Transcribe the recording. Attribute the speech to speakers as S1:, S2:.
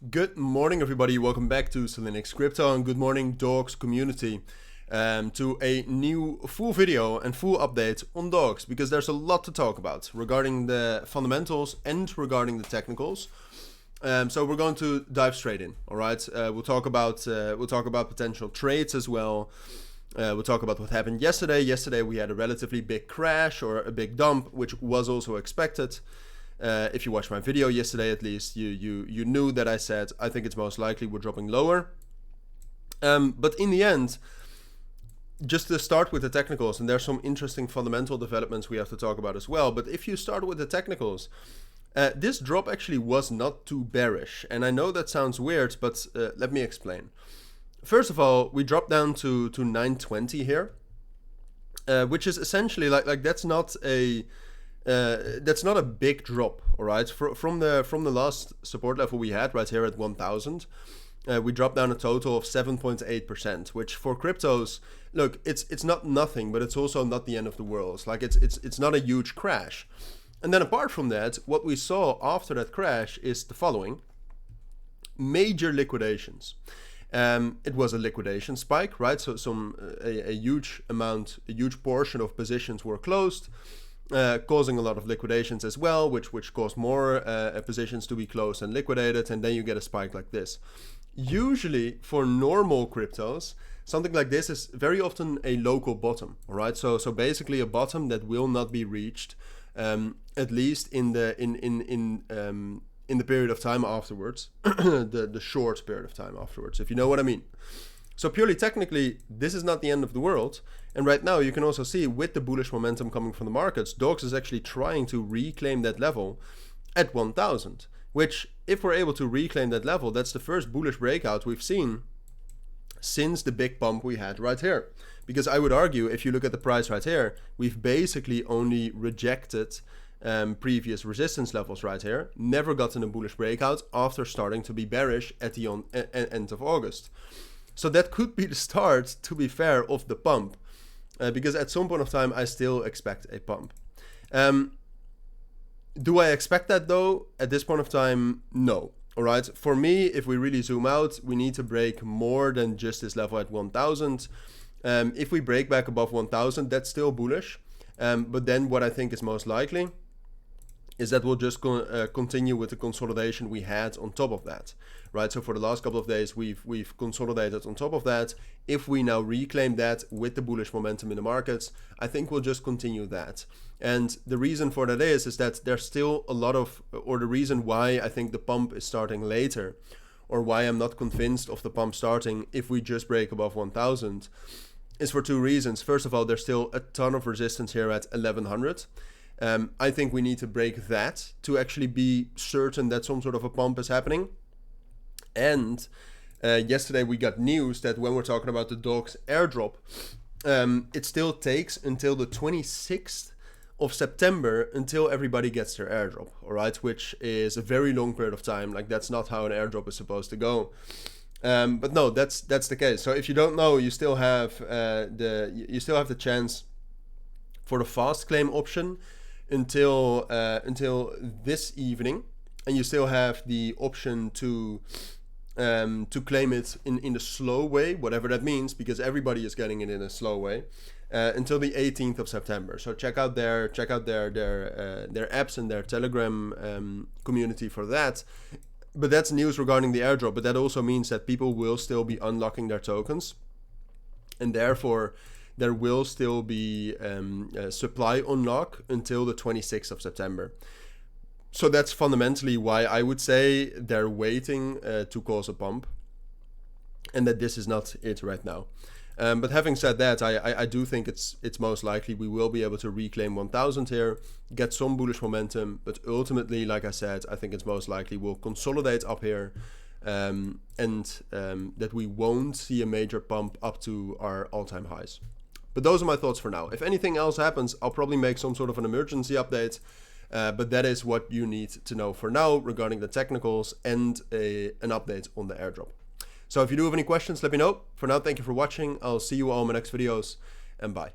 S1: Good morning, everybody. Welcome back to Cilinix Crypto, and good morning, dogs community, to a new full video and full update on dogs, because there's a lot to talk about regarding the fundamentals and regarding the technicals. So we're going to dive straight in. All right, we'll talk about potential trades as well. We'll talk about what happened yesterday. Yesterday we had a relatively big crash or a big dump, which was also expected. If you watched my video yesterday, at least you knew that I said I think it's most likely we're dropping lower. But in the end, just to start with the technicals, and there's some interesting fundamental developments we have to talk about as well. But if you start with the technicals, this drop actually was not too bearish, and I know that sounds weird, but let me explain. First of all, we dropped down to 920 here, which is essentially like that's not a big drop, all right? From the last support level we had right here at 1,000, we dropped down a total of 7.8%, which for cryptos, look, it's not nothing, but it's also not the end of the world. Like it's not a huge crash. And then apart from that, what we saw after that crash is the following: major liquidations. It was a liquidation spike, right? So a huge portion of positions were closed. Causing a lot of liquidations as well, which caused more positions to be closed and liquidated, and then you get a spike like this. Usually for normal cryptos, something like this is very often a local bottom, all right? So basically a bottom that will not be reached, at least in the period of time afterwards, the short period of time afterwards, if you know what I mean. So purely technically, this is not the end of the world. And right now you can also see with the bullish momentum coming from the markets, dogs is actually trying to reclaim that level at 1,000, which if we're able to reclaim that level, that's the first bullish breakout we've seen since the big pump we had right here. Because I would argue, if you look at the price right here, we've basically only rejected previous resistance levels right here, never gotten a bullish breakout after starting to be bearish at the end of August. So that could be the start, to be fair, of the pump, because at some point of time I still expect a pump. Do I expect that though? At this point of time, no. All right. For me, if we really zoom out, we need to break more than just this level at 1,000. If we break back above 1,000, that's still bullish. But then what I think is most likely is that we'll just continue with the consolidation we had on top of that, right? So for the last couple of days, we've consolidated on top of that. If we now reclaim that with the bullish momentum in the markets, I think we'll just continue that. And the reason for that is that there's still a lot of, or the reason why I think the pump is starting later, or why I'm not convinced of the pump starting if we just break above 1,000, is for two reasons. First of all, there's still a ton of resistance here at 1,100. I think we need to break that to actually be certain that some sort of a pump is happening. And yesterday we got news that when we're talking about the dogs airdrop, it still takes until the 26th of September until everybody gets their airdrop, all right? Which is a very long period of time. Like, that's not how an airdrop is supposed to go. But no, that's the case. So if you don't know, you still have the chance for the fast claim option until this evening, and you still have the option to claim it in the slow way, whatever that means, because everybody is getting it in a slow way, until the 18th of September. So check out their apps and their Telegram community for that. But that's news regarding the airdrop. But that also means that people will still be unlocking their tokens, and therefore there will still be supply unlock until the 26th of September. So that's fundamentally why I would say they're waiting to cause a pump, and that this is not it right now. But having said that, I do think it's most likely we will be able to reclaim 1,000 here, get some bullish momentum, but ultimately, like I said, I think it's most likely we'll consolidate up here, and that we won't see a major pump up to our all-time highs. But those are my thoughts for now. If anything else happens, I'll probably make some sort of an emergency update. But that is what you need to know for now regarding the technicals and an update on the airdrop. So if you do have any questions, let me know. For now, thank you for watching. I'll see you all in my next videos, and bye.